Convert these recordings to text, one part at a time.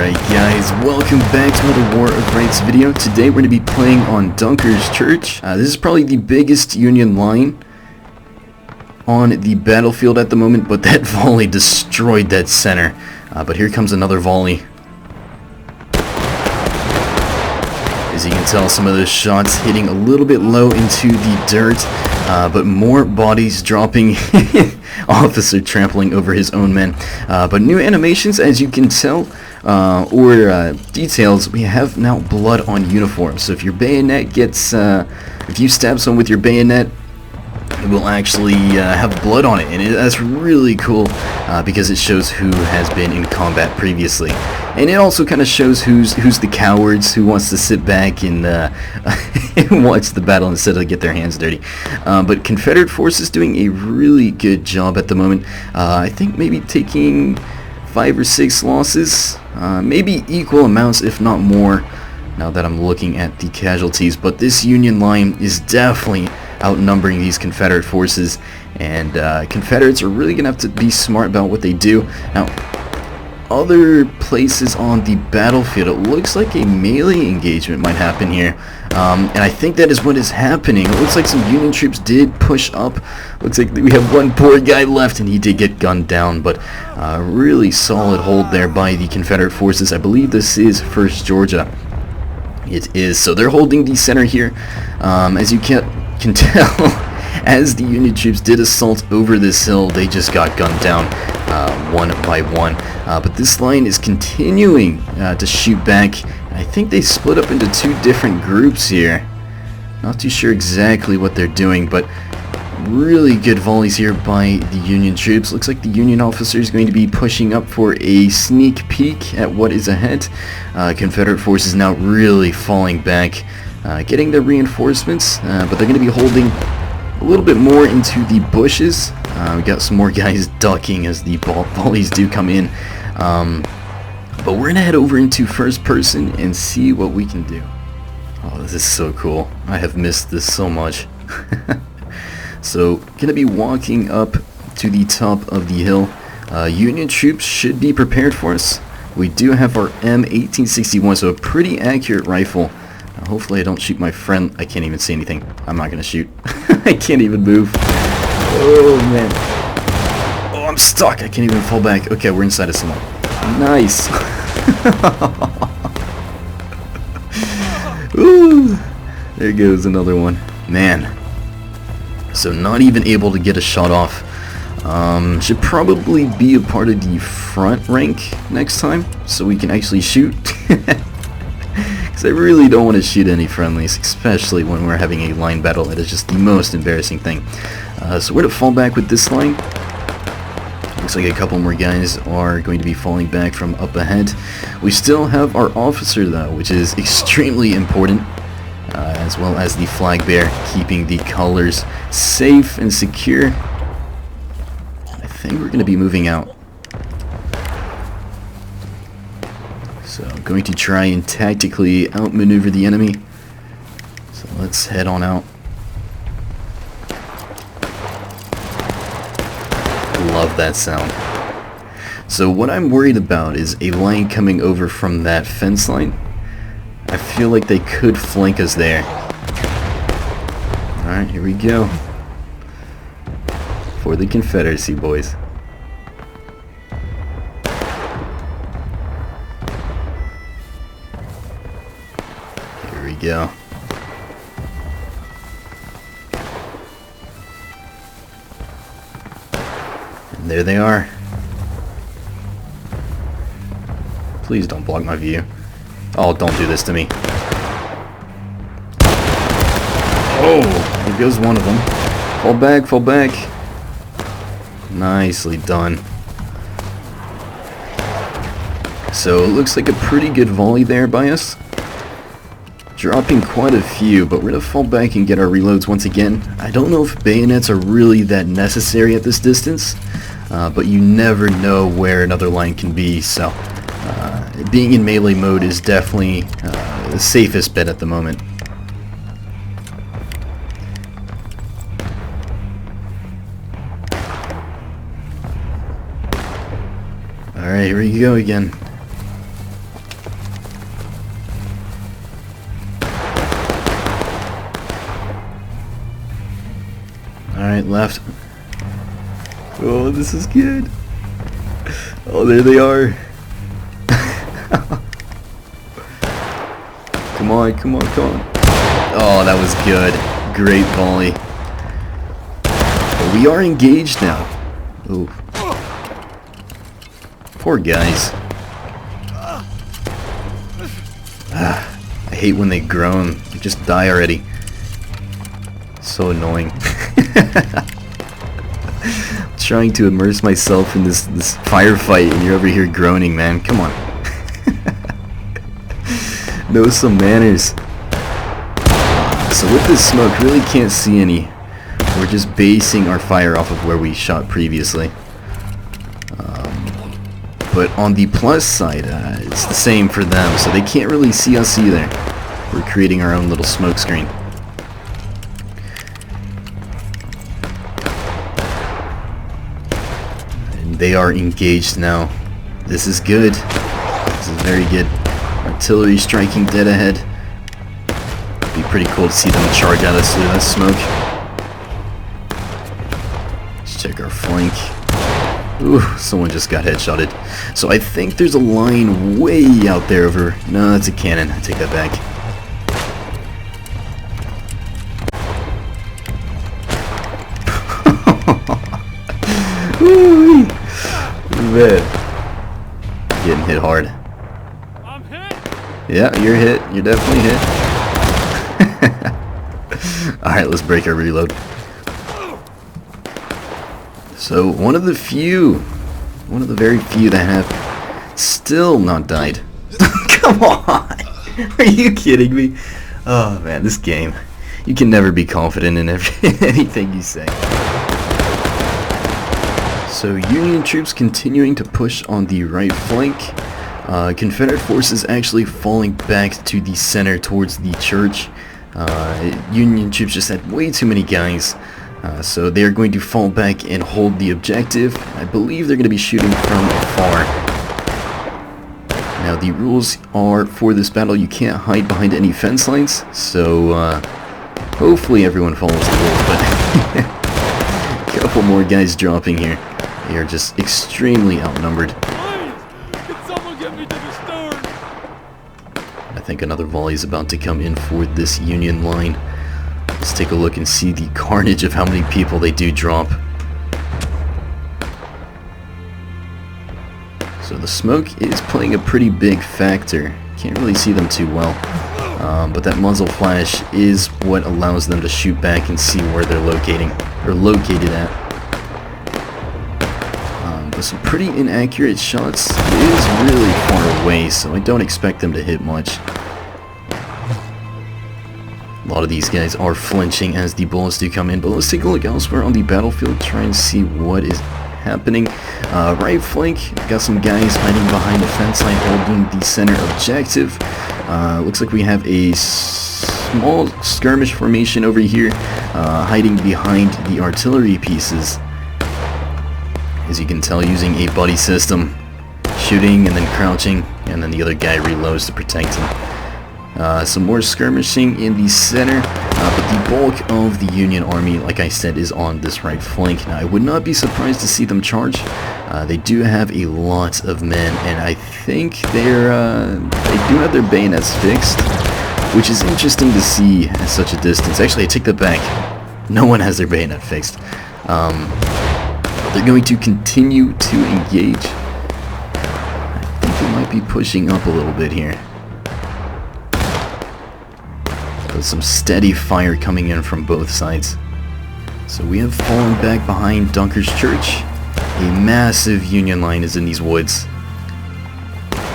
Alright guys, welcome back to another War of Rights video. Today we're going to be playing on Dunker's Church. This is probably the biggest Union line on the battlefield at the moment, but that volley destroyed that center. But here comes another volley. As you can tell, some of those shots hitting a little bit low into the dirt, but more bodies dropping. Officer trampling over his own men. But new animations, as you can tell, or details, we have now blood on uniforms. So if your bayonet gets, if you stab someone with your bayonet, it will actually have blood on it, and that's really cool because it shows who has been in combat previously, and it also kind of shows who's the cowards who wants to sit back and watch the battle instead of get their hands dirty. But Confederate forces doing a really good job at the moment. I think maybe taking 5 or 6 losses, maybe equal amounts if not more, now that I'm looking at the casualties. But this Union line is definitely outnumbering these Confederate forces, and Confederates are really gonna have to be smart about what they do. Now, other places on the battlefield, it looks like a melee engagement might happen here, and I think that is what is happening. It looks like some Union troops did push up. Looks like we have one poor guy left, and he did get gunned down, but really solid hold there by the Confederate forces. I believe this is 1st Georgia. It is. So they're holding the center here, as you can tell. As the Union troops did assault over this hill, they just got gunned down one by one. But this line is continuing to shoot back. I think they split up into 2 different groups here. Not too sure exactly what they're doing, but really good volleys here by the Union troops. Looks like the Union officer is going to be pushing up for a sneak peek at what is ahead. Confederate forces now really falling back, getting their reinforcements, but they're going to be holding a little bit more into the bushes. We got some more guys ducking as the volleys do come in. But we're going to head over into first person and see what we can do. Oh, this is so cool. I have missed this so much. So, going to be walking up to the top of the hill. Union troops should be prepared for us. We do have our M1861, so a pretty accurate rifle. Hopefully I don't shoot my friend. I can't even see anything. I'm not going to shoot. I can't even move. Oh, man. Oh, I'm stuck. I can't even fall back. Okay, we're inside of someone. Nice. Ooh, there goes another one. Man. So not even able to get a shot off. Should probably be a part of the front rank next time, so we can actually shoot. Because I really don't want to shoot any friendlies, especially when we're having a line battle. That is just the most embarrassing thing. So we're going to fall back with this line. Looks like a couple more guys are going to be falling back from up ahead. We still have our officer though, which is extremely important. As well as the flag bearer, keeping the colors safe and secure. I think we're going to be moving out. So I'm going to try and tactically outmaneuver the enemy. So let's head on out. Love that sound. So what I'm worried about is a line coming over from that fence line. I feel like they could flank us there. Alright, here we go. For the Confederacy, boys. Here we go. And there they are. Please don't block my view. Oh, don't do this to me. Oh, there goes one of them. Fall back, fall back. Nicely done. So it looks like a pretty good volley there by us. Dropping quite a few, but we're going to fall back and get our reloads once again. I don't know if bayonets are really that necessary at this distance, but you never know where another line can be, so being in melee mode is definitely the safest bet at the moment. Alright, here we go again. Alright, left. Oh, this is good. Oh, there they are. Come on, come on, come on. Oh, that was good. Great volley. But we are engaged now. Ooh. Poor guys. I hate when they groan. They just die already. So annoying. Trying to immerse myself in this firefight and you're over here groaning, man. Come on. Know some manners. So with this smoke, really can't see any. We're just basing our fire off of where we shot previously. But on the plus side, it's the same for them, so they can't really see us either. We're creating our own little smoke screen. And they are engaged now. This is good. This is very good. Artillery striking dead ahead. Be pretty cool to see them charge at us through that smoke. Let's check our flank. Ooh, someone just got headshotted. So I think there's a line way out there over... No, that's a cannon. I take that back. Ooh, man. Getting hit hard. I'm hit. Yeah, you're hit. You're definitely hit. Alright, let's break our reload. So, one of the very few that have still not died. Come on! Are you kidding me? Oh man, this game. You can never be confident in anything you say. So, Union troops continuing to push on the right flank. Confederate forces actually falling back to the center towards the church. Union troops just had way too many guys. So they are going to fall back and hold the objective. I believe they're going to be shooting from afar. Now the rules are for this battle you can't hide behind any fence lines. So hopefully everyone follows the rules. But a couple more guys dropping here. They are just extremely outnumbered. Can someone get me to the stern? I think another volley is about to come in for this Union line. Let's take a look and see the carnage of how many people they do drop. So the smoke is playing a pretty big factor. Can't really see them too well. But that muzzle flash is what allows them to shoot back and see where they're located at. But some pretty inaccurate shots. It is really far away, so I don't expect them to hit much. A lot of these guys are flinching as the bullets do come in, but let's take a look elsewhere on the battlefield, try and see what is happening. Right flank, got some guys hiding behind the fence line holding the center objective. Looks like we have a small skirmish formation over here, hiding behind the artillery pieces. As you can tell, using a buddy system, shooting and then crouching, and then the other guy reloads to protect him. Some more skirmishing in the center, but the bulk of the Union Army, like I said, is on this right flank. Now, I would not be surprised to see them charge. They do have a lot of men, and I think they do have their bayonets fixed, which is interesting to see at such a distance. Actually, I take that back. No one has their bayonet fixed. They're going to continue to engage. I think they might be pushing up a little bit here. Some steady fire coming in from both sides. So we have fallen back behind Dunker's Church. A massive Union line is in these woods.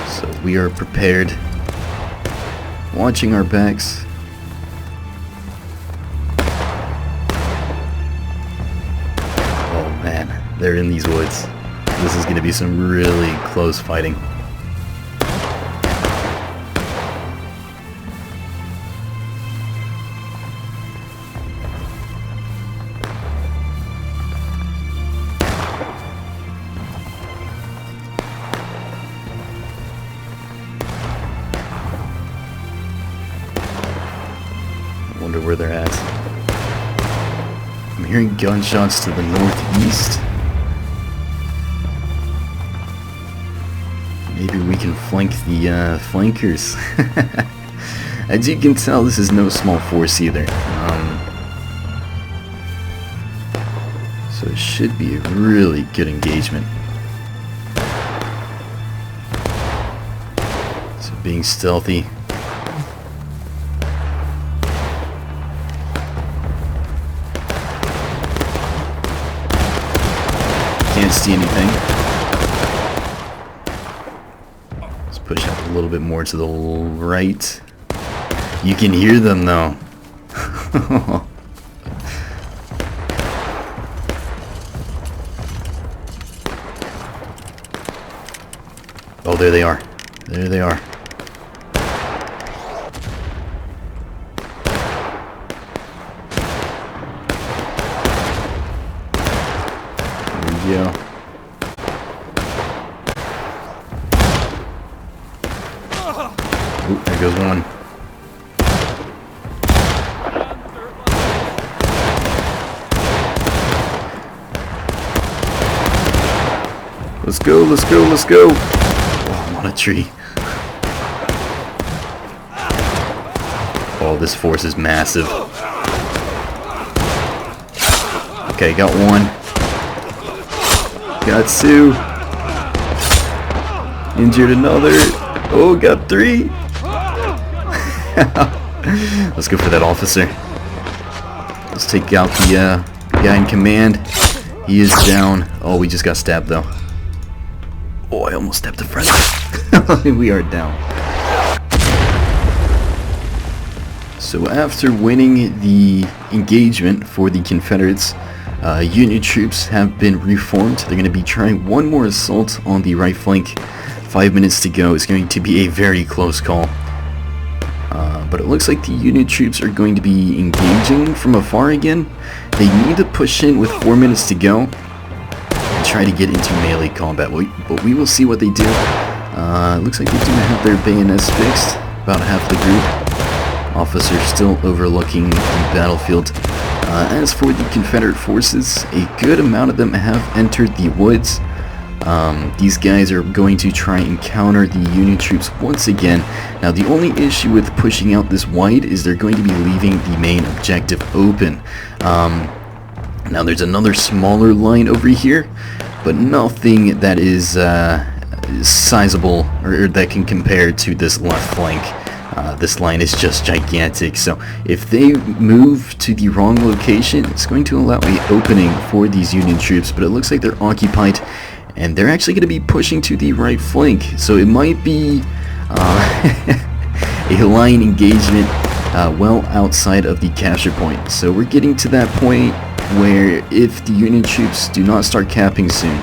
So we are prepared. Watching our backs. Oh man, they're in these woods. This is going to be some really close fighting. Wonder where they're at. I mean, hearing gunshots to the northeast. Maybe we can flank the flankers. As you can tell, this is no small force either. So it should be a really good engagement. So being stealthy. Can't see anything. Let's push up a little bit more to the right. You can hear them though. Oh, there they are. There they are. There we go. Oop, there goes one. Let's go, let's go, let's go. Oh, I'm on a tree. Oh, this force is massive. Okay, got one. Got two. Injured another. Oh, got three. Let's go for that officer. Let's take out the guy in command. He is down. Oh, we just got stabbed though. Oh, I almost stepped in front of him. We are down. So after winning the engagement for the Confederates, Union troops have been reformed. They're going to be trying one more assault on the right flank. 5 minutes to go. It's going to be a very close call. But it looks like the Union troops are going to be engaging from afar again. They need to push in with 4 minutes to go and try to get into melee combat. But we will see what they do. It looks like they do have their bayonets fixed. About half the group. Officers still overlooking the battlefield. As for the Confederate forces, a good amount of them have entered the woods. These guys are going to try and counter the Union troops once again. Now the only issue with pushing out this wide is they're going to be leaving the main objective open. Now there's another smaller line over here, but nothing that is sizable or that can compare to this left flank. This line is just gigantic, so if they move to the wrong location, it's going to allow an opening for these Union troops, but it looks like they're occupied, and they're actually going to be pushing to the right flank, so it might be a line engagement well outside of the capture point. So we're getting to that point where if the Union troops do not start capping soon,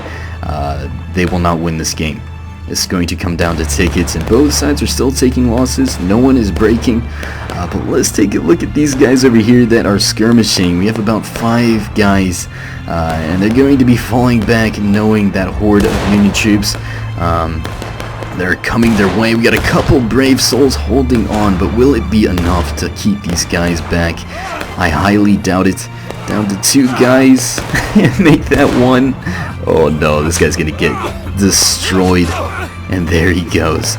they will not win this game. It's going to come down to tickets, and both sides are still taking losses. No one is breaking. But let's take a look at these guys over here that are skirmishing. We have about 5 guys, and they're going to be falling back knowing that horde of Union troops. They're coming their way. We got a couple brave souls holding on, but will it be enough to keep these guys back? I highly doubt it. Down to 2 guys. Make that one. Oh no, this guy's gonna get destroyed. And there he goes.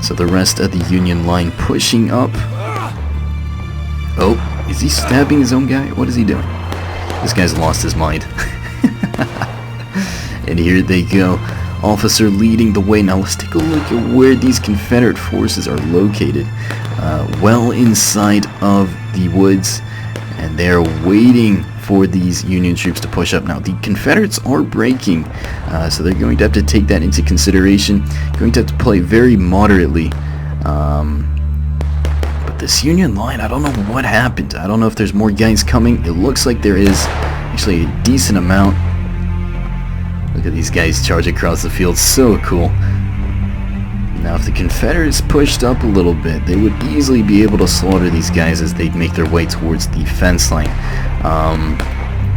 So the rest of the Union line pushing up. Oh, is he stabbing his own guy? What is he doing? This guy's lost his mind. And here they go. Officer leading the way. Now let's take a look at where these Confederate forces are located. Well inside of the woods. And they're waiting for these Union troops to push up. Now the Confederates are breaking, so they're going to have to take that into consideration. Going to have to play very moderately. But this Union line, I don't know what happened. I don't know if there's more guys coming. It looks like there is actually a decent amount. Look at these guys charge across the field. So cool. Now if the Confederates pushed up a little bit, they would easily be able to slaughter these guys as they make their way towards the fence line.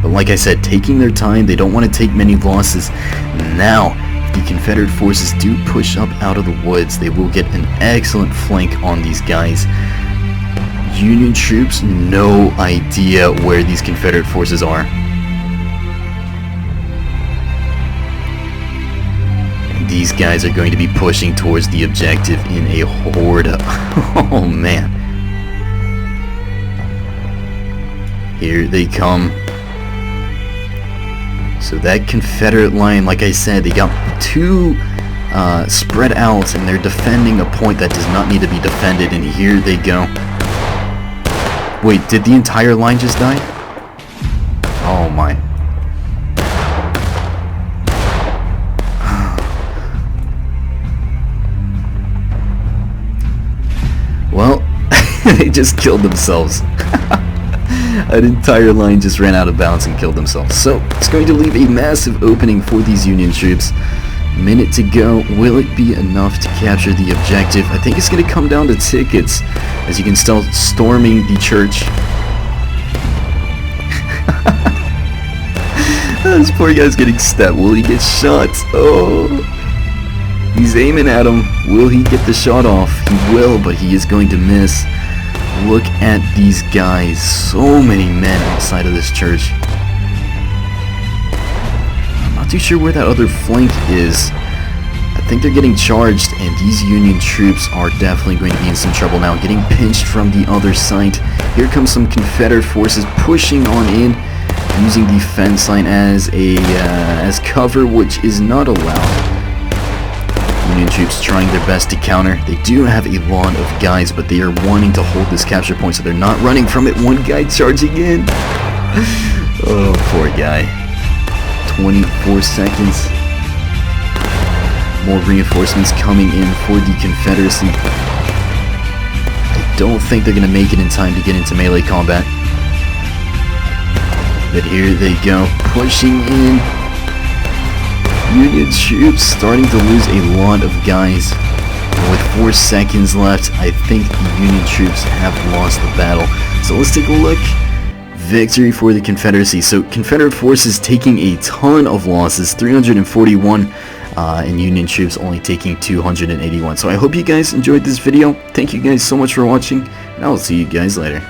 But like I said, taking their time, they don't want to take many losses. Now, if the Confederate forces do push up out of the woods, they will get an excellent flank on these guys. Union troops, no idea where these Confederate forces are. And these guys are going to be pushing towards the objective in a horde. Oh man. Here they come. So that Confederate line, like I said, they got two spread out, and they're defending a point that does not need to be defended, and here they go. Wait, did the entire line just die? Oh my. Well, they just killed themselves. An entire line just ran out of bounds and killed themselves. So, it's going to leave a massive opening for these Union troops. Minute to go. Will it be enough to capture the objective? I think it's going to come down to tickets, as you can still storming the church. This poor guy's getting stabbed. Will he get shot? Oh, he's aiming at him. Will he get the shot off? He will, but he is going to miss. Look at these guys. So many men outside of this church. Not too sure where that other flank is. I think they're getting charged, and these Union troops are definitely going to be in some trouble now, getting pinched from the other side. Here comes some Confederate forces pushing on in, using the fence line as cover, which is not allowed. Union troops trying their best to counter. They do have a lot of guys, but they are wanting to hold this capture point, so they're not running from it. One guy charging in. Oh, poor guy. 24 seconds. More reinforcements coming in for the Confederacy. I don't think they're going to make it in time to get into melee combat. But here they go, pushing in. Union troops starting to lose a lot of guys. And with 4 seconds left, I think the Union troops have lost the battle. So let's take a look. Victory for the Confederacy. So Confederate forces taking a ton of losses, 341, and Union troops only taking 281. So I hope you guys enjoyed this video. Thank you guys so much for watching, and I will see you guys later.